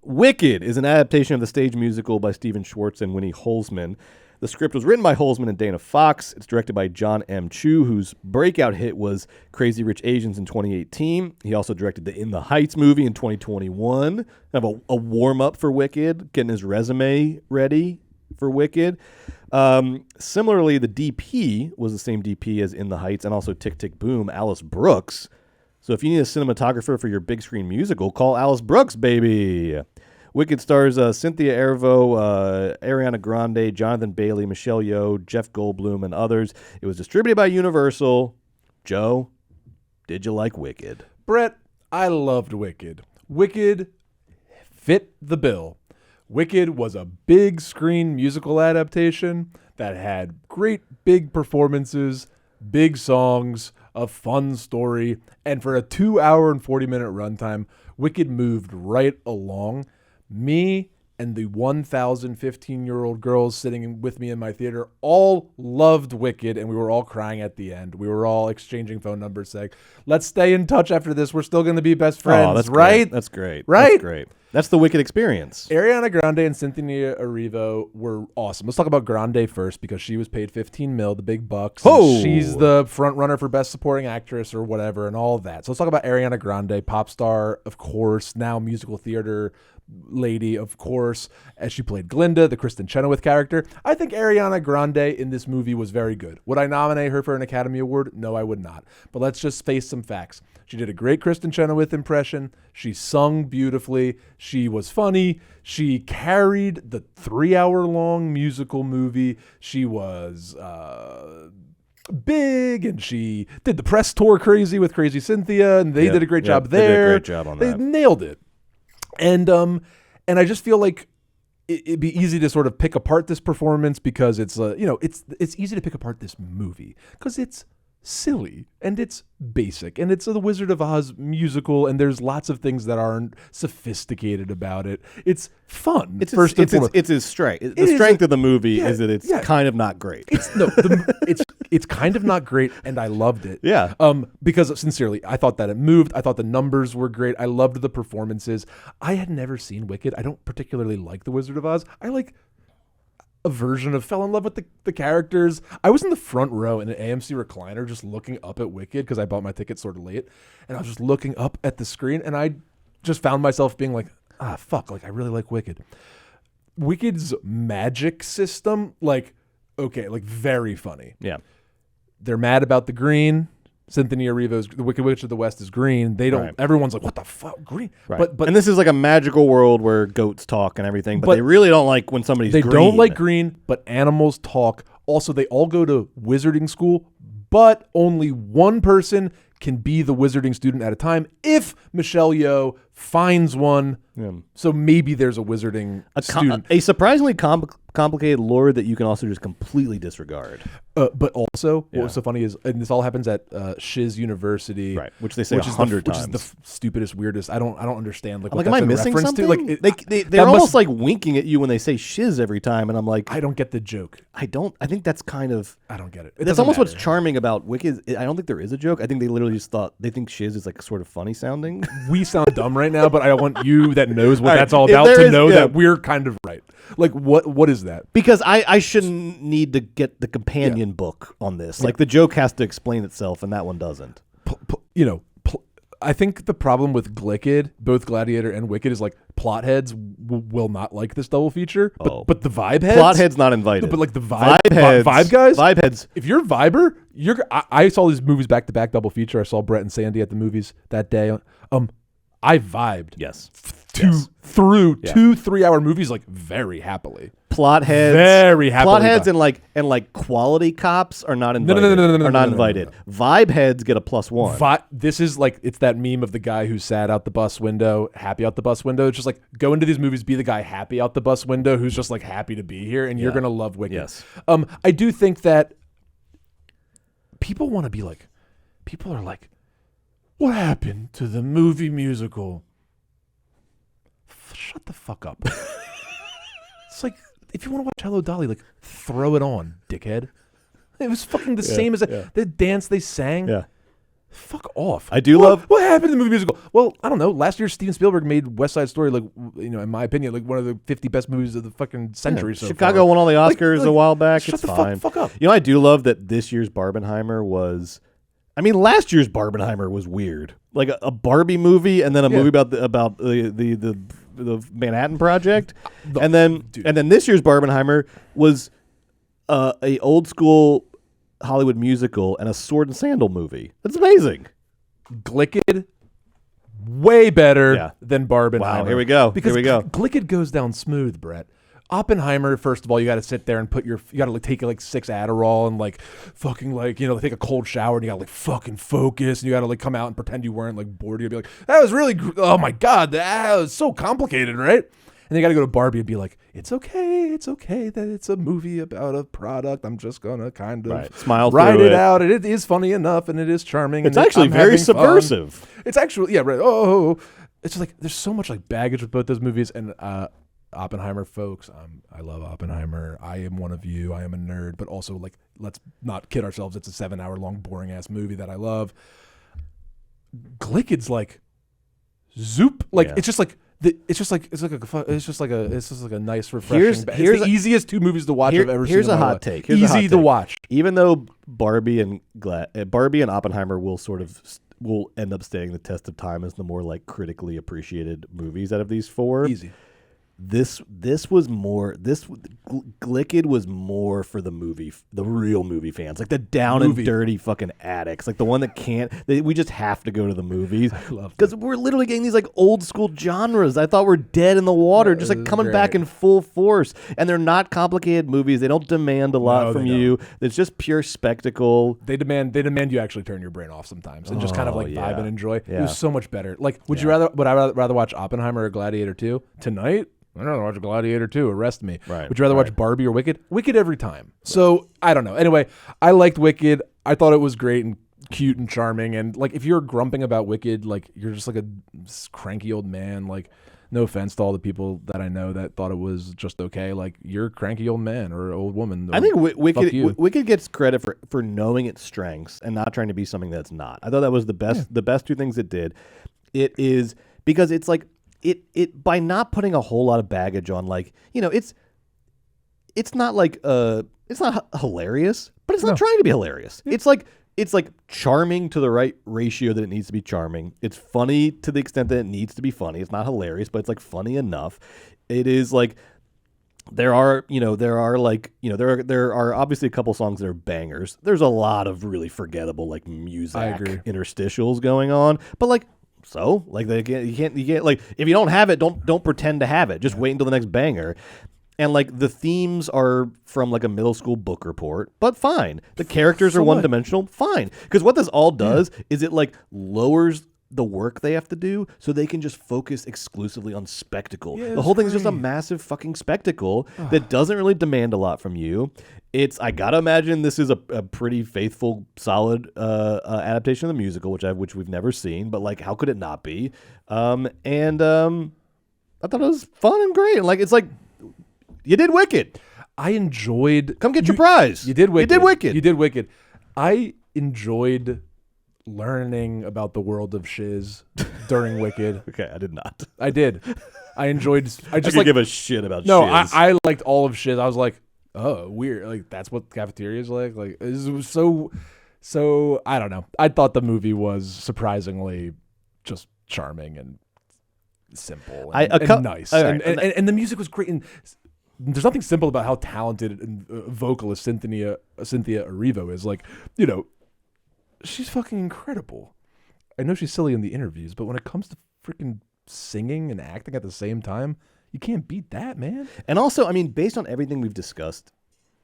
Wicked is an adaptation of the stage musical by Stephen Schwartz and Winnie Holzman. The script was written by Holzman and Dana Fox. It's directed by John M. Chu, whose breakout hit was Crazy Rich Asians in 2018. He also directed the In the Heights movie in 2021. Kind of a warm-up for Wicked, getting his resume ready for Wicked. Similarly, the DP was the same DP as In the Heights and also Tick, Tick, Boom, Alice Brooks. So if you need a cinematographer for your big screen musical, call Alice Brooks, baby. Wicked stars Cynthia Erivo, Ariana Grande, Jonathan Bailey, Michelle Yeoh, Jeff Goldblum, and others. It was distributed by Universal. Joe, did you like Wicked? Brett, I loved Wicked. Wicked fit the bill. Wicked was a big screen musical adaptation that had great big performances, big songs, a fun story, and for a 2-hour and 40-minute runtime, Wicked moved right along. Me and the 1,015-year-old girls sitting with me in my theater all loved Wicked, and we were all crying at the end. We were all exchanging phone numbers saying, let's stay in touch after this. We're still going to be best friends, oh, that's right? Great. That's great. Right? That's great. That's the Wicked experience. Ariana Grande and Cynthia Erivo were awesome. Let's talk about Grande first because she was paid $15 million, the big bucks. Oh! She's the front runner for Best Supporting Actress or whatever and all of that. So let's talk about Ariana Grande, pop star, of course, now musical theater lady, of course, as she played Glinda, the Kristen Chenoweth character. I think Ariana Grande in this movie was very good. Would I nominate her for an Academy Award? No, I would not. But let's just face some facts. She did a great Kristen Chenoweth impression. She sung beautifully. She was funny. She carried the 3-hour-long musical movie. She was big, and she did the press tour crazy with Crazy Cynthia, and they did a great job there. They did a great job on that. They nailed it. And I just feel like it'd be easy to sort of pick apart this performance because it's easy to pick apart this movie because it's silly and it's basic and it's the Wizard of Oz musical and there's lots of things that aren't sophisticated about it. It's fun. It's his strength. The strength of the movie is that it's kind of not great. It's kind of not great, and I loved it. Yeah. Because sincerely, I thought that it moved. I thought the numbers were great. I loved the performances. I had never seen Wicked. I don't particularly like The Wizard of Oz. I like a version of fell in love with the characters. I was in the front row in an AMC recliner just looking up at Wicked because I bought my ticket sort of late, and I was just looking up at the screen, and I just found myself being like, fuck, like I really like Wicked. Wicked's magic system, like very funny. Yeah. They're mad about the green. Cynthia Erivo's The Wicked Witch of the West is green. They don't. Right. Everyone's like, what the fuck, green? Right. But and this is like a magical world where goats talk and everything. But they really don't like when somebody's green. They don't like green, but animals talk. Also, they all go to wizarding school, but only one person can be the wizarding student at a time if Michelle Yeoh finds one. Yeah. So maybe there's a wizarding student. A surprisingly complicated lore that you can also just completely disregard. But also, what was so funny is, and this all happens at Shiz University, right? Which they say 100 times. Which is the stupidest, weirdest. I don't understand. Like, what am I missing something? They're almost like winking at you when they say Shiz every time, and I'm like, I don't get the joke. I think that's kind of. I don't get it. That's almost what's charming about Wicked. I don't think there is a joke. I think they literally just thought they think Shiz is like sort of funny sounding. We sound dumb right now, but I want you that knows what that's all about to know that we're kind of right. Like, what is that? Because I shouldn't need to get the companion book on this. Like, the joke has to explain itself, and that one doesn't. I think the problem with Glicked, both Gladiator and Wicked, is like plot heads will not like this double feature, but the vibe heads, plot heads not invited. But like the vibe guys, vibe heads. If you're Viber, I saw these movies back to back double feature. I saw Brett and Sandy at the movies that day. I vibed. Yes. Through 2 3-hour movies like very happily. Plot heads. Very happily. Plot heads and like quality cops are not invited. No. Vibe heads get a +1. This is like, it's that meme of the guy who's sad out the bus window, happy out the bus window. It's just like, go into these movies, be the guy happy out the bus window who's just like happy to be here, and you're gonna love Wicked. Yes. I do think that people want to be like, people are like, what happened to the movie musical? Shut the fuck up. It's like, if you want to watch Hello Dolly, like, throw it on, dickhead. It was fucking the same as the dance they sang. Yeah. Fuck off. I do love... What happened in the movie musical? Well, I don't know. Last year, Steven Spielberg made West Side Story, like, you know, in my opinion, like one of the 50 best movies of the fucking century. So Chicago far. won all the Oscars a while back. Shut It's the fine. fuck up. You know, I do love that this year's Barbenheimer was... I mean, last year's Barbenheimer was weird. Like a Barbie movie and then a movie about the Manhattan Project. And then this year's Barbenheimer was a old school Hollywood musical and a sword and sandal movie. That's amazing. Glicked, way better than Barbenheimer. Wow, here we go. Because here we go. Glicked goes down smooth, Brett. Oppenheimer, first of all, you got to sit there and you got to like take like 6 Adderall and like fucking like, you know, take a cold shower and you got to like fucking focus and you got to like come out and pretend you weren't like bored. You'd be like, that was really, oh my God, that was so complicated, right? And you got to go to Barbie and be like, it's okay that it's a movie about a product. I'm just going to kind of smile ride through it out. And it is funny enough and it is charming. It's and actually very subversive. Fun. It's actually, yeah, right. Oh, it's just like, there's so much like baggage with both those movies. And Oppenheimer, folks, I love Oppenheimer. I am one of you. I am a nerd. But also, like, let's not kid ourselves. It's a 7-hour-long, boring-ass movie that I love. Glicked's like, zoop. Like, it's just like... It's just like a nice, refreshing. It's the easiest 2 movies to watch I've ever seen. Here's a hot take. Easy to watch. Even though Barbie and Oppenheimer will end up staying the test of time as the more like critically appreciated movies out of these 4. Easy. This was more. Glicked was more for the real movie fans, like the down and dirty fucking addicts, like the one that can't. We just have to go to the movies because we're literally getting these like old school genres. I thought were dead in the water, just like coming back in full force. And they're not complicated movies. They don't demand a lot from you. It's just pure spectacle. They demand you actually turn your brain off sometimes and just kind of like vibe and enjoy. It was so much better. Like, would I rather watch Oppenheimer or Gladiator 2 tonight? I'd rather watch Gladiator 2. Arrest me. Right, would you rather watch Barbie or Wicked? Wicked every time. Right. So, I don't know. Anyway, I liked Wicked. I thought it was great and cute and charming. And, like, if you're grumping about Wicked, like, you're just like a cranky old man. Like, no offense to all the people that I know that thought it was just okay. Like, you're a cranky old man or old woman. I think Wicked gets credit for knowing its strengths and not trying to be something that's not. I thought that was the best 2 things it did. It is because it's like, It by not putting a whole lot of baggage on, like, you know, it's not like it's not hilarious, but it's not trying to be hilarious. It's like charming to the right ratio that it needs to be charming. It's funny to the extent that it needs to be funny. It's not hilarious, but it's like funny enough. It is like there are obviously a couple songs that are bangers. There's a lot of really forgettable like music interstitials going on, but like. So, like, you can't like, if you don't have it, don't pretend to have it. Just wait until the next banger. And like the themes are from like a middle school book report, but fine. The characters are one-dimensional, fine. Because what this all does is it like lowers the work they have to do so they can just focus exclusively on spectacle. The whole thing is just a massive fucking spectacle that doesn't really demand a lot from you. I gotta imagine this is a pretty faithful, solid adaptation of the musical, which we've never seen. But like, how could it not be? I thought it was fun and great. And like, it's like you did Wicked. I enjoyed. Come get your prize. You did Wicked. You did Wicked. I enjoyed learning about the world of shiz during Wicked. Okay, I did not. I did. I enjoyed. I just could give a shit about no, shiz. I liked all of shiz. I was like, oh, weird. Like, that's what cafeteria's like. Like, it was so. I don't know. I thought the movie was surprisingly just charming and simple and nice, and the music was great. And there's nothing simple about how talented and vocalist Cynthia Erivo is. Like, you know, she's fucking incredible. I know she's silly in the interviews, but when it comes to freaking singing and acting at the same time, you can't beat that, man. And also, I mean, based on everything we've discussed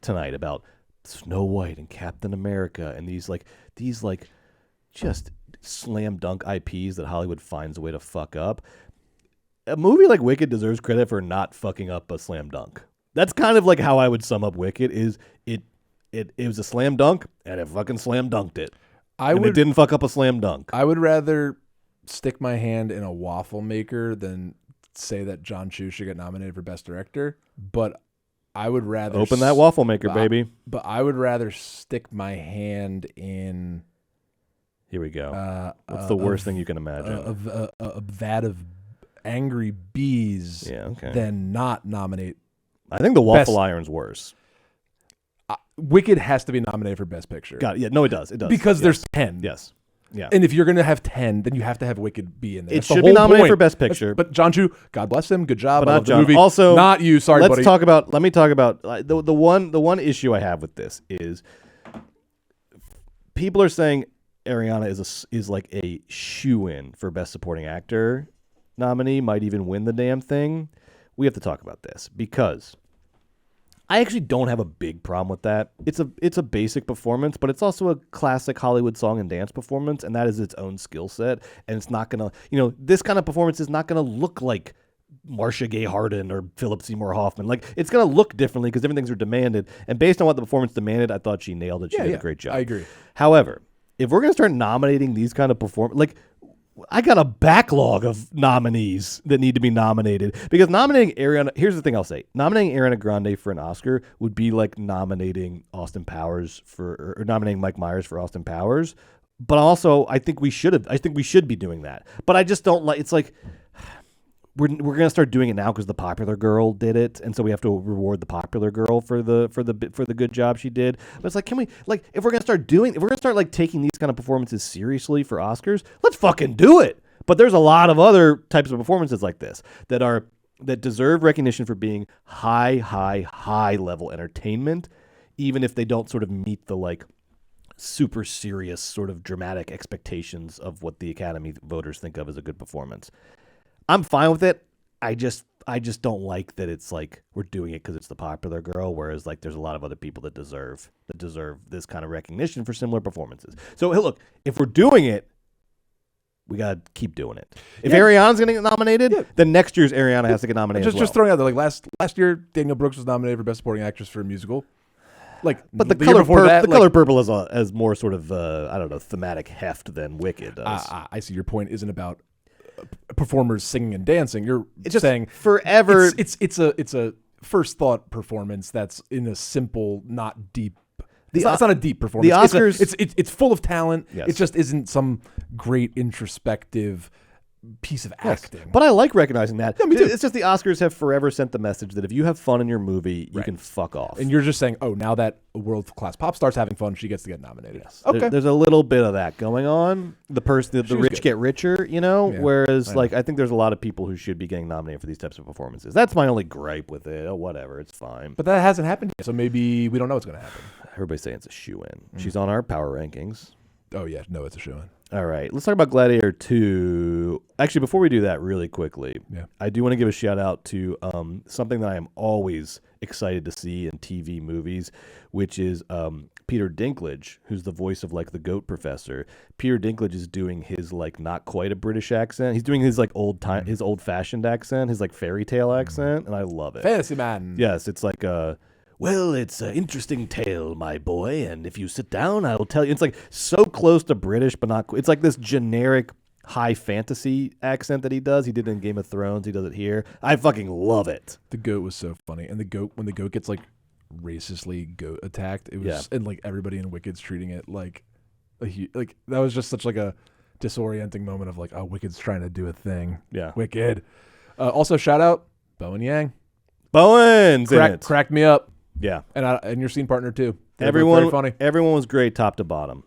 tonight about Snow White and Captain America and these just slam dunk IPs that Hollywood finds a way to fuck up, a movie like Wicked deserves credit for not fucking up a slam dunk. That's kind of like how I would sum up Wicked. Is it was a slam dunk and it fucking slam dunked it. It didn't fuck up a slam dunk. I would rather stick my hand in a waffle maker than say that John Chu should get nominated for Best Director, but I would rather open that waffle maker, baby. But I would rather stick my hand in Here we go. What's the worst thing you can imagine? A vat of angry bees. Yeah, okay. Then not nominate. I think the waffle iron's worse. Wicked has to be nominated for Best Picture. Got it. Yeah, no, it does. It does. Because there's 10. Yes. Yeah. And if you're going to have 10, then you have to have Wicked be in there. It should be nominated for Best Picture. But John Chu, God bless him, good job. But I not love the John. movie. Also, not you. Sorry, let buddy. me talk about the one issue I have with this is people are saying Ariana is like a shoo-in for Best Supporting Actor nominee, might even win the damn thing. We have to talk about this because I actually don't have a big problem with that. It's a basic performance, but it's also a classic Hollywood song and dance performance, and that is its own skill set. And it's not gonna, this kind of performance is not gonna look like Marcia Gay Harden or Philip Seymour Hoffman. Like, it's gonna look differently because different things are demanded. And based on what the performance demanded, I thought she nailed it. She did a great job. I agree. However, if we're gonna start nominating these kind of performance, like, I got a backlog of nominees that need to be nominated because nominating Ariana. Here's the thing I'll say: nominating Ariana Grande for an Oscar would be like nominating Austin Powers or nominating Mike Myers for Austin Powers. But also, I think we should be doing that. But I just don't like. It's like we're gonna start doing it now because the popular girl did it, and so we have to reward the popular girl for the good job she did. But it's like, can we, like, if we're gonna start like taking these kind of performances seriously for Oscars, let's fucking do it. But there's a lot of other types of performances like this that deserve recognition for being high level entertainment, even if they don't sort of meet the like super serious sort of dramatic expectations of what the Academy voters think of as a good performance. I'm fine with it. I just don't like that it's like we're doing it because it's the popular girl, whereas like there's a lot of other people that deserve this kind of recognition for similar performances. So hey, look, if we're doing it, we gotta keep doing it. If Ariana's gonna get nominated, then next year's Ariana has to get nominated. Just throwing out there, like last year, Daniel Brooks was nominated for Best Supporting Actress for a musical. Like, but the color purple is more sort of thematic heft than Wicked does. I see your point isn't about performers singing and dancing. You're just saying forever. It's a first thought performance that's in a simple, not deep. It's not a deep performance. The Oscars, it's full of talent. Yes. It just isn't some great introspective piece of acting. But I like recognizing that. Yeah, me too. It's just the Oscars have forever sent the message that if you have fun in your movie, you can fuck off. And you're just saying, oh, now that a world-class pop star's having fun, she gets to get nominated. Yes. Okay. There's a little bit of that going on. The rich get richer, Yeah, whereas I think there's a lot of people who should be getting nominated for these types of performances. That's my only gripe with it. Oh, whatever, it's fine. But that hasn't happened yet, so maybe we don't know what's going to happen. Everybody's saying it's a shoo-in. She's on our power rankings. Oh, yeah. No, it's a show-in. All right, let's talk about Gladiator 2. Actually, before we do that really quickly, I do want to give a shout out to something that I am always excited to see in TV movies, which is Peter Dinklage, who's the voice of like the Goat Professor. Peter Dinklage is doing his like not quite a British accent. He's doing his like his old-fashioned accent, his like fairy tale accent, and I love it. Fantasy man. Yes, it's like well, it's an interesting tale, my boy, and if you sit down, I'll tell you. It's like so close to British, but not. It's like this generic high fantasy accent that he does. He did it in Game of Thrones. He does it here. I fucking love it. The goat was so funny, and when the goat gets like racistly goat attacked, it was and like everybody in Wicked's treating it like that was just such like a disorienting moment of like, oh, Wicked's trying to do a thing. Yeah, Wicked. Also, shout out Bowen Yang. Bowen's in it. Cracked me up. Yeah, and your scene partner too. Everyone very funny. Everyone was great, top to bottom.